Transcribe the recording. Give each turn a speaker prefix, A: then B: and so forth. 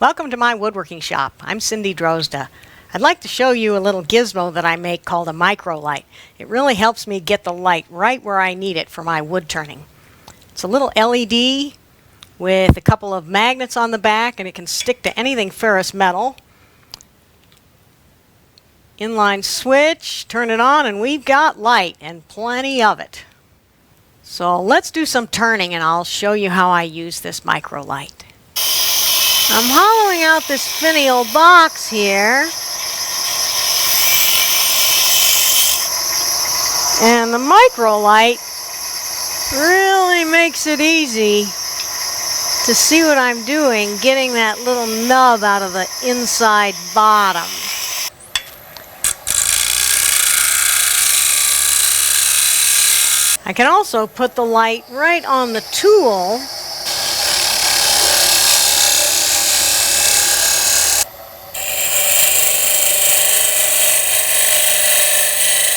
A: Welcome to my woodworking shop. I'm Cindy Drozda. I'd like to show you a little gizmo that I make called a MicroLight. It really helps me get the light right where I need it for my wood turning. It's a little LED with a couple of magnets on the back, and it can stick to anything ferrous metal. Inline switch, turn it on, and we've got light, and plenty of it. So let's do some turning, and I'll show you how I use this MicroLight. I'm hollowing out this finial box here, and the MicroLight really makes it easy to see what I'm doing, getting that little nub out of the inside bottom. I can also put the light right on the tool